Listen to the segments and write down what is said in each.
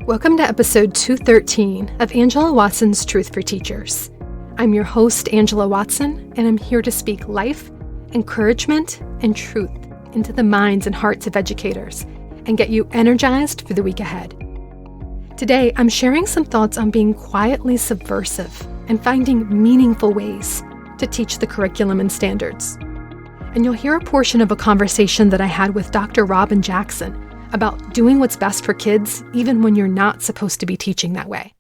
Welcome to episode 213 of Angela Watson's Truth for Teachers. I'm your host, Angela Watson, and I'm here to speak life, encouragement, and truth into the minds and hearts of educators and get you energized for the week ahead. Today, I'm sharing some thoughts on being quietly subversive and finding meaningful ways to teach the curriculum and standards. And you'll hear a portion of a conversation that I had with Dr. Robyn Jackson about doing what's best for kids even when you're not supposed to be teaching that way.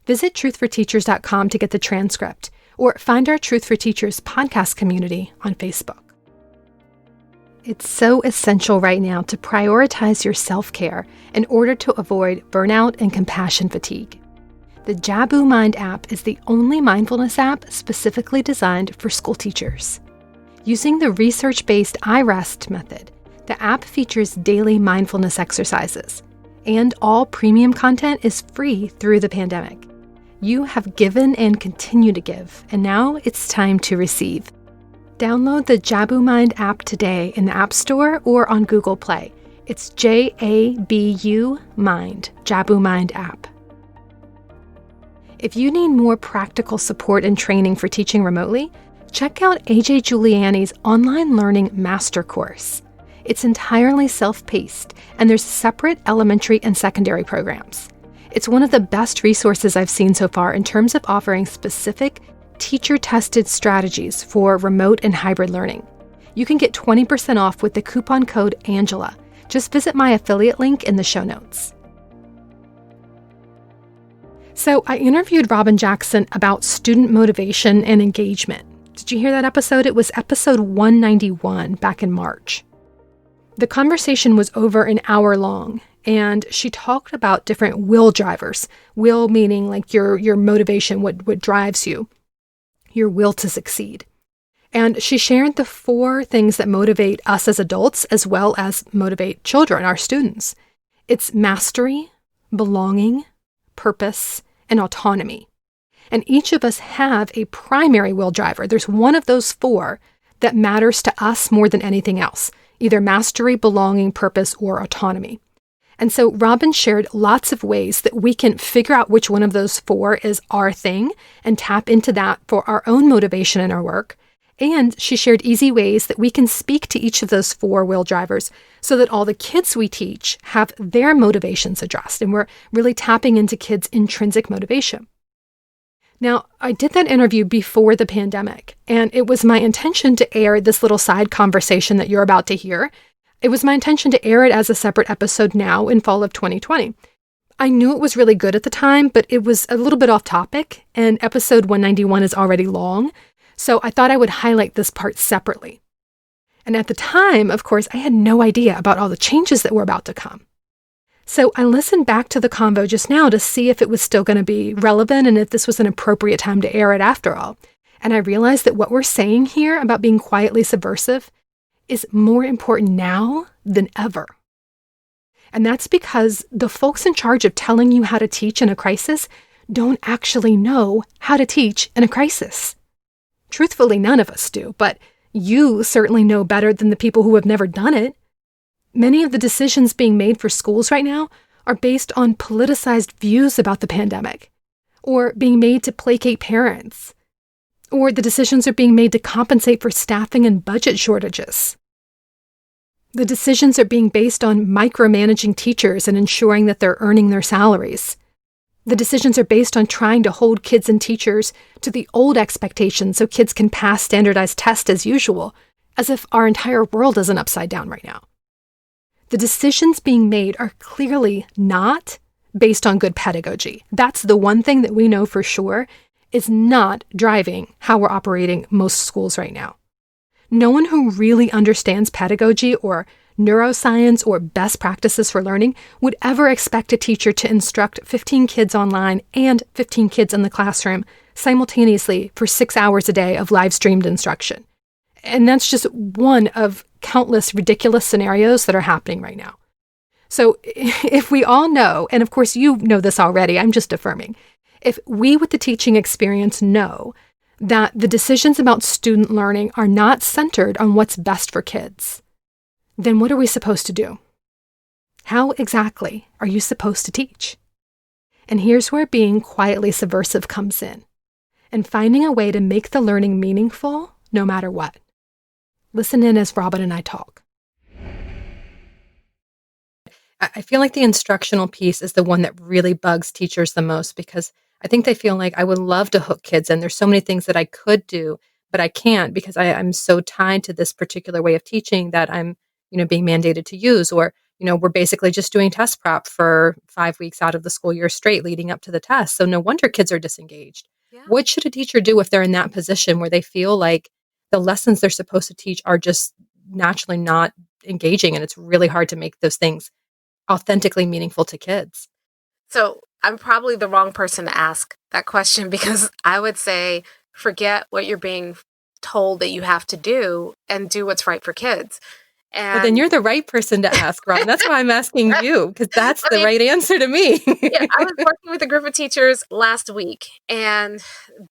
Visit truthforteachers.com to get the transcript or find our Truth for Teachers podcast community on Facebook. It's so essential right now to prioritize your self-care in order to avoid burnout and compassion fatigue. The Jabu Mind app is the only mindfulness app specifically designed for school teachers. Using the research-based iRest method, the app features daily mindfulness exercises, and all premium content is free through the pandemic. You have given and continue to give, and now it's time to receive. Download the Jabu Mind app today in the App Store or on Google Play. It's Jabu Mind, Jabu Mind app. If you need more practical support and training for teaching remotely, check out AJ Giuliani's online learning master course. It's entirely self-paced, and there's separate elementary and secondary programs. It's one of the best resources I've seen so far in terms of offering specific, teacher-tested strategies for remote and hybrid learning. You can get 20% off with the coupon code ANGELA. Just visit my affiliate link in the show notes. So I interviewed Robyn Jackson about student motivation and engagement. Did you hear that episode? It was episode 191 back in March. The conversation was over an hour long, and she talked about different will drivers. Will meaning like your motivation, what drives you, your will to succeed. And she shared the 4 things that motivate us as adults as well as motivate children, our students. It's mastery, belonging, purpose, and autonomy. And each of us have a primary will driver. There's one of those 4 that matters to us more than anything else. Either mastery, belonging, purpose, or autonomy. And so Robyn shared lots of ways that we can figure out which one of those 4 is our thing and tap into that for our own motivation in our work. And she shared easy ways that we can speak to each of those 4 will drivers so that all the kids we teach have their motivations addressed, and we're really tapping into kids' intrinsic motivation. Now, I did that interview before the pandemic, and it was my intention to air this little side conversation that you're about to hear. It was my intention to air it as a separate episode now in fall of 2020. I knew it was really good at the time, but it was a little bit off topic, and episode 191 is already long, so I thought I would highlight this part separately. And at the time, of course, I had no idea about all the changes that were about to come. So I listened back to the convo just now to see if it was still going to be relevant and if this was an appropriate time to air it after all. And I realized that what we're saying here about being quietly subversive is more important now than ever. And that's because the folks in charge of telling you how to teach in a crisis don't actually know how to teach in a crisis. Truthfully, none of us do, but you certainly know better than the people who have never done it. Many of the decisions being made for schools right now are based on politicized views about the pandemic, or being made to placate parents, or the decisions are being made to compensate for staffing and budget shortages. The decisions are being based on micromanaging teachers and ensuring that they're earning their salaries. The decisions are based on trying to hold kids and teachers to the old expectations so kids can pass standardized tests as usual, as if our entire world isn't upside down right now. The decisions being made are clearly not based on good pedagogy. That's the one thing that we know for sure is not driving how we're operating most schools right now. No one who really understands pedagogy or neuroscience or best practices for learning would ever expect a teacher to instruct 15 kids online and 15 kids in the classroom simultaneously for 6 hours a day of live-streamed instruction. And that's just one of countless ridiculous scenarios that are happening right now. So if we all know, and of course you know this already, I'm just affirming, if we with the teaching experience know that the decisions about student learning are not centered on what's best for kids, then what are we supposed to do? How exactly are you supposed to teach? And here's where being quietly subversive comes in, and finding a way to make the learning meaningful no matter what. Listen in as Robyn and I talk. I feel like the instructional piece is the one that really bugs teachers the most, because I think they feel like I would love to hook kids and there's so many things that I could do, but I can't because I'm so tied to this particular way of teaching that I'm, being mandated to use. Or, we're basically just doing test prep for 5 weeks out of the school year straight leading up to the test. So no wonder kids are disengaged. Yeah. What should a teacher do if they're in that position where they feel like the lessons they're supposed to teach are just naturally not engaging and it's really hard to make those things authentically meaningful to kids? So I'm probably the wrong person to ask that question because I would say, forget what you're being told that you have to do and do what's right for kids. And Well, then you're the right person to ask, Robyn. That's why I'm asking you, because that's the right answer to me. Yeah, I was working with a group of teachers last week, and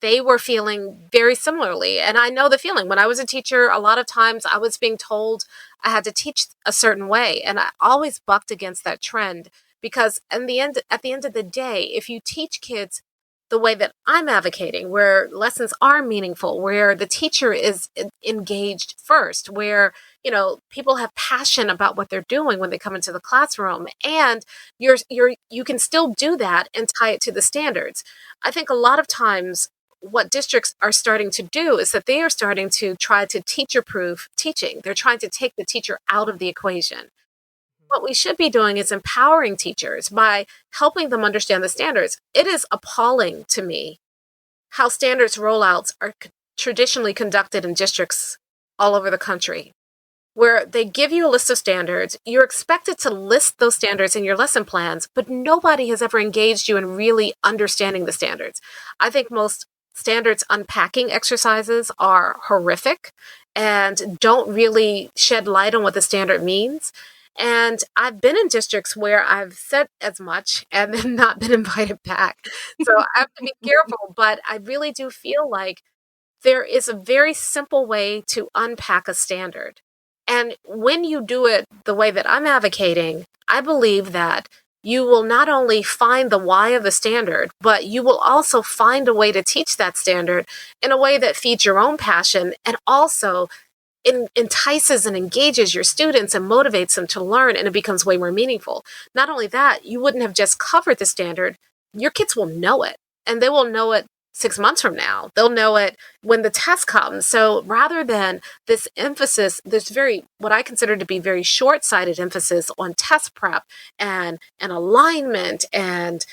they were feeling very similarly. And I know the feeling. When I was a teacher, a lot of times I was being told I had to teach a certain way, and I always bucked against that trend because at the end of the day, if you teach kids the way that I'm advocating, where lessons are meaningful, where the teacher is engaged first, where people have passion about what they're doing when they come into the classroom, and you can still do that and tie it to the standards. I think a lot of times what districts are starting to do is that they are starting to try to teacher-proof teaching. They're trying to take the teacher out of the equation. What we should be doing is empowering teachers by helping them understand the standards. It is appalling to me how standards rollouts are traditionally conducted in districts all over the country, where they give you a list of standards. You're expected to list those standards in your lesson plans, but nobody has ever engaged you in really understanding the standards. I think most standards unpacking exercises are horrific and don't really shed light on what the standard means. And I've been in districts where I've said as much and then not been invited back. So I have to be careful, but I really do feel like there is a very simple way to unpack a standard. And when you do it the way that I'm advocating, I believe that you will not only find the why of the standard, but you will also find a way to teach that standard in a way that feeds your own passion and also entices and engages your students and motivates them to learn, and it becomes way more meaningful. Not only that, you wouldn't have just covered the standard. Your kids will know it, and they will know it 6 months from now. They'll know it when the test comes. So rather than this emphasis, this what I consider to be very short-sighted emphasis on test prep and alignment and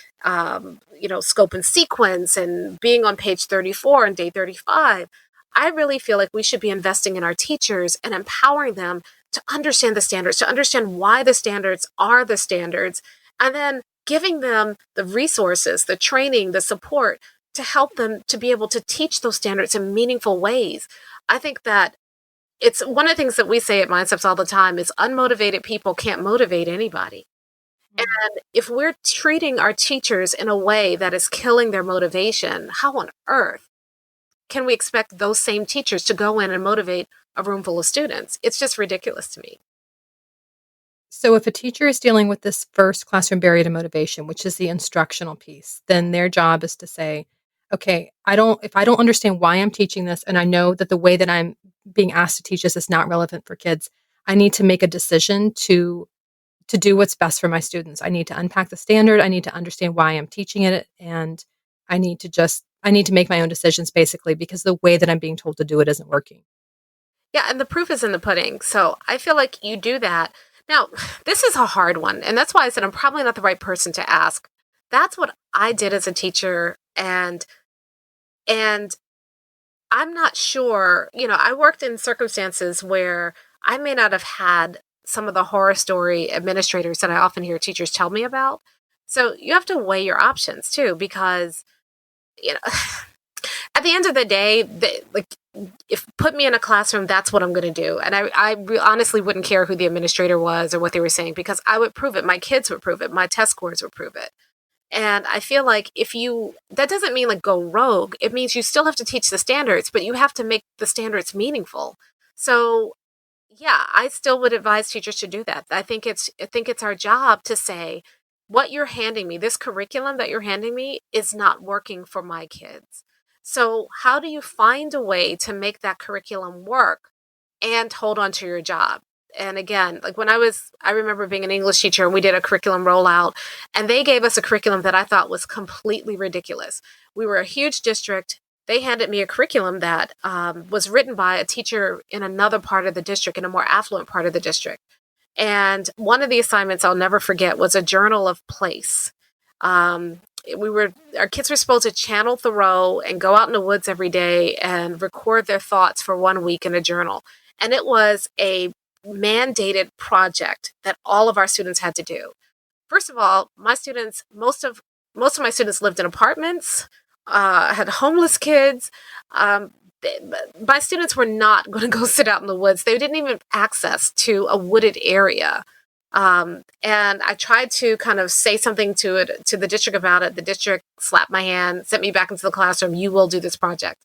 scope and sequence and being on page 34 and day 35, I really feel like we should be investing in our teachers and empowering them to understand the standards, to understand why the standards are the standards, and then giving them the resources, the training, the support to help them to be able to teach those standards in meaningful ways. I think that it's one of the things that we say at Mindsteps all the time is unmotivated people can't motivate anybody. And if we're treating our teachers in a way that is killing their motivation, how on earth can we expect those same teachers to go in and motivate a room full of students? It's just ridiculous to me. So if a teacher is dealing with this first classroom barrier to motivation, which is the instructional piece, then their job is to say, okay, if I don't understand why I'm teaching this, and I know that the way that I'm being asked to teach this is not relevant for kids, I need to make a decision to do what's best for my students. I need to unpack the standard. I need to understand why I'm teaching it. And I need to make my own decisions basically because the way that I'm being told to do it isn't working. Yeah, and the proof is in the pudding. So I feel like you do that. Now, this is a hard one. And that's why I said I'm probably not the right person to ask. That's what I did as a teacher. And I'm not sure, I worked in circumstances where I may not have had some of the horror story administrators that I often hear teachers tell me about. So you have to weigh your options too, because, at the end of the day, if put me in a classroom, that's what I'm going to do. And I honestly wouldn't care who the administrator was or what they were saying, because I would prove it. My kids would prove it. My test scores would prove it. And I feel like that doesn't mean like go rogue. It means you still have to teach the standards, but you have to make the standards meaningful. So yeah, I still would advise teachers to do that. I think it's our job to say, what you're handing me, this curriculum that you're handing me, is not working for my kids. So, how do you find a way to make that curriculum work and hold on to your job? And again, like I remember being an English teacher and we did a curriculum rollout, and they gave us a curriculum that I thought was completely ridiculous. We were a huge district. They handed me a curriculum that was written by a teacher in another part of the district, in a more affluent part of the district. And one of the assignments I'll never forget was a journal of place. Our kids were supposed to channel Thoreau and go out in the woods every day and record their thoughts for 1 week in a journal. And it was a mandated project that all of our students had to do. First of all, most of my students lived in apartments, had homeless kids. My students were not going to go sit out in the woods. They didn't even have access to a wooded area. And I tried to kind of say something to the district about it. The district slapped my hand, sent me back into the classroom. You will do this project.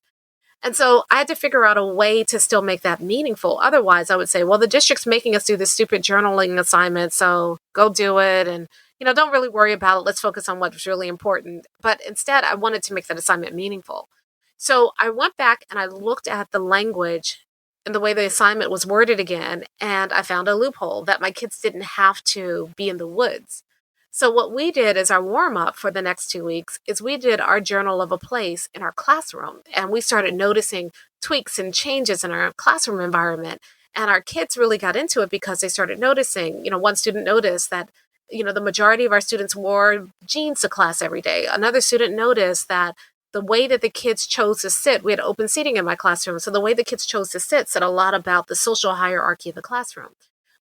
And so I had to figure out a way to still make that meaningful. Otherwise, I would say, well, the district's making us do this stupid journaling assignment, so go do it. And, don't really worry about it. Let's focus on what's really important. But instead, I wanted to make that assignment meaningful. So I went back and I looked at the language and the way the assignment was worded again, and I found a loophole that my kids didn't have to be in the woods. So what we did as our warm-up for the next 2 weeks is we did our journal of a place in our classroom, and we started noticing tweaks and changes in our classroom environment. And our kids really got into it because they started noticing, one student noticed that, the majority of our students wore jeans to class every day. Another student noticed that the way that the kids chose to sit, we had open seating in my classroom. So the way the kids chose to sit said a lot about the social hierarchy of the classroom.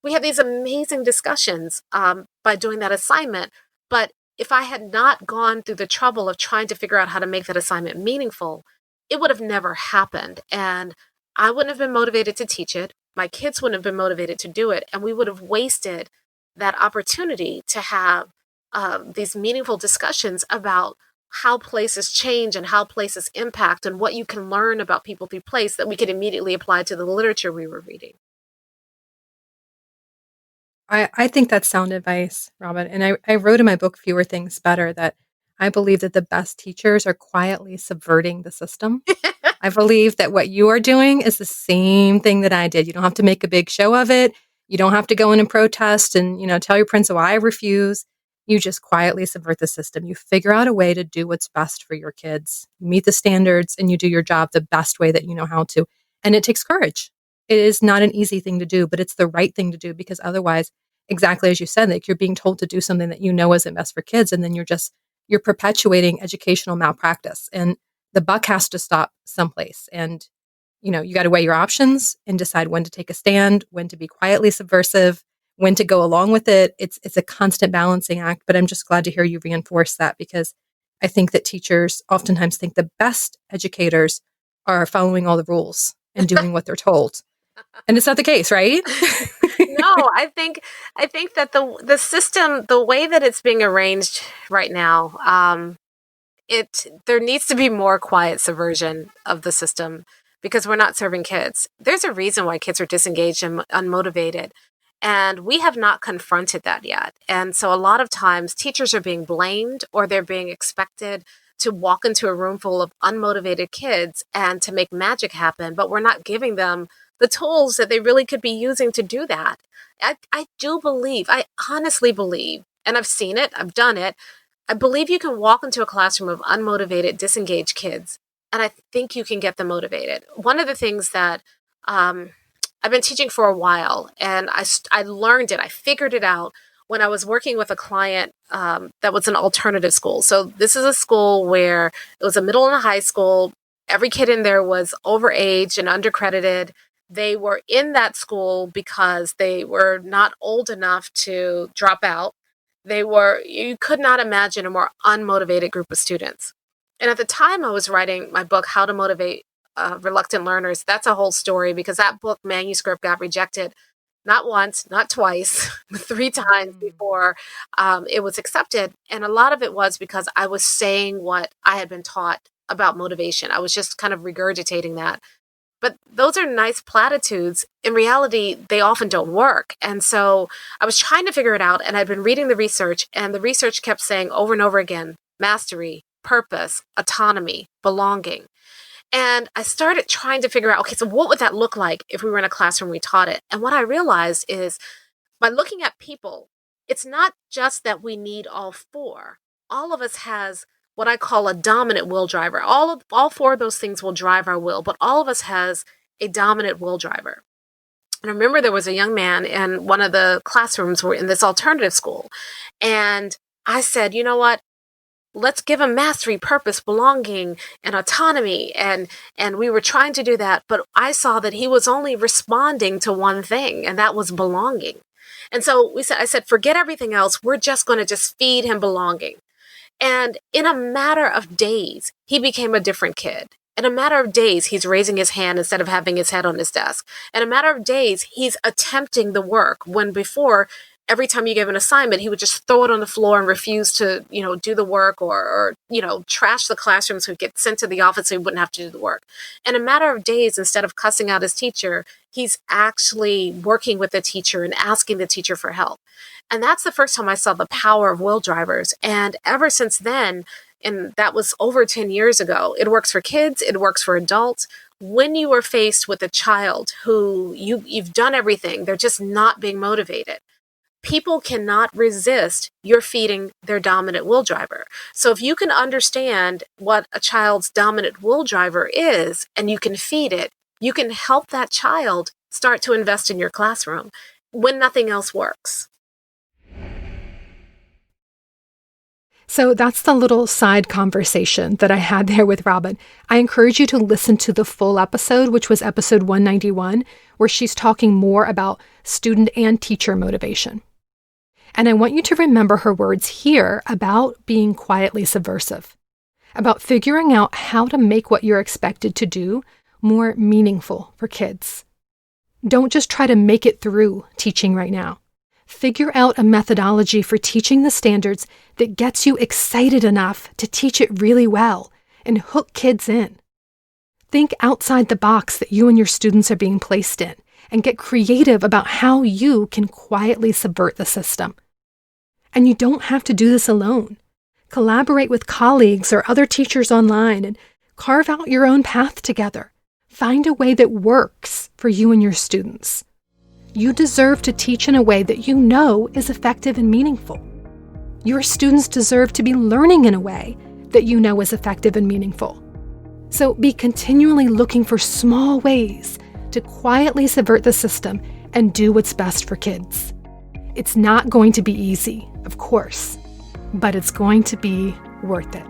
We had these amazing discussions by doing that assignment. But if I had not gone through the trouble of trying to figure out how to make that assignment meaningful, it would have never happened. And I wouldn't have been motivated to teach it. My kids wouldn't have been motivated to do it. And we would have wasted that opportunity to have these meaningful discussions about how places change and how places impact and what you can learn about people through place that we could immediately apply to the literature we were reading. I think that's sound advice, Robyn. And I wrote in my book, Fewer Things Better, that I believe that the best teachers are quietly subverting the system. I believe that what you are doing is the same thing that I did. You don't have to make a big show of it. You don't have to go in and protest and, tell your principal, I refuse. You just quietly subvert the system. You figure out a way to do what's best for your kids. You meet the standards and you do your job the best way that you know how to. And it takes courage. It is not an easy thing to do, but it's the right thing to do, because otherwise, exactly as you said, like, you're being told to do something that isn't best for kids. And then you're perpetuating educational malpractice, and the buck has to stop someplace. And, you got to weigh your options and decide when to take a stand, when to be quietly subversive, when to go along with it. It's a constant balancing act, but I'm just glad to hear you reinforce that, because I think that teachers oftentimes think the best educators are following all the rules and doing what they're told. And it's not the case, right? No, I think that the system, the way that it's being arranged right now, there needs to be more quiet subversion of the system, because we're not serving kids. There's a reason why kids are disengaged and unmotivated. And we have not confronted that yet. And so a lot of times teachers are being blamed, or they're being expected to walk into a room full of unmotivated kids and to make magic happen, but we're not giving them the tools that they really could be using to do that. I honestly believe, and I've seen it, I've done it, I believe you can walk into a classroom of unmotivated, disengaged kids, and I think you can get them motivated. One of the things that I've been teaching for a while, and I learned it, I figured it out when I was working with a client that was an alternative school. So this is a school where it was a middle and a high school. Every kid in there was overage and undercredited. They were in that school because they were not old enough to drop out. You could not imagine a more unmotivated group of students. And at the time I was writing my book, How to Motivate Reluctant Learners, that's a whole story, because that book manuscript got rejected not once, not twice, but 3 times before it was accepted. And a lot of it was because I was saying what I had been taught about motivation. I was just kind of regurgitating that. But those are nice platitudes. In reality, they often don't work. And so I was trying to figure it out, and I'd been reading the research, and the research kept saying over and over again, mastery, purpose, autonomy, belonging. And I started trying to figure out, okay, so what would that look like if we were in a classroom we taught it? And what I realized is by looking at people, it's not just that we need all four. All of us has what I call a dominant will driver. All four of those things will drive our will, but all of us has a dominant will driver. And I remember there was a young man in one of the classrooms in this alternative school. And I said, you know what? Let's give him mastery, purpose, belonging, and autonomy. And we were trying to do that, but I saw that he was only responding to one thing, and that was belonging. And so I said, forget everything else. We're just going to just feed him belonging. And in a matter of days, he became a different kid. In a matter of days, he's raising his hand instead of having his head on his desk. In a matter of days, he's attempting the work when before, every time you gave an assignment, he would just throw it on the floor and refuse to, do the work or trash the classroom so he'd get sent to the office so he wouldn't have to do the work. In a matter of days, instead of cussing out his teacher, he's actually working with the teacher and asking the teacher for help. And that's the first time I saw the power of will drivers. And ever since then, and that was over 10 years ago, it works for kids, it works for adults. When you are faced with a child who you've done everything, they're just not being motivated. People cannot resist your feeding their dominant will driver. So if you can understand what a child's dominant will driver is, and you can feed it, you can help that child start to invest in your classroom when nothing else works. So that's the little side conversation that I had there with Robyn. I encourage you to listen to the full episode, which was episode 191, where she's talking more about student and teacher motivation. And I want you to remember her words here about being quietly subversive, about figuring out how to make what you're expected to do more meaningful for kids. Don't just try to make it through teaching right now. Figure out a methodology for teaching the standards that gets you excited enough to teach it really well and hook kids in. Think outside the box that you and your students are being placed in and get creative about how you can quietly subvert the system. And you don't have to do this alone. Collaborate with colleagues or other teachers online and carve out your own path together. Find a way that works for you and your students. You deserve to teach in a way that you know is effective and meaningful. Your students deserve to be learning in a way that you know is effective and meaningful. So be continually looking for small ways to quietly subvert the system and do what's best for kids. It's not going to be easy, of course, but it's going to be worth it.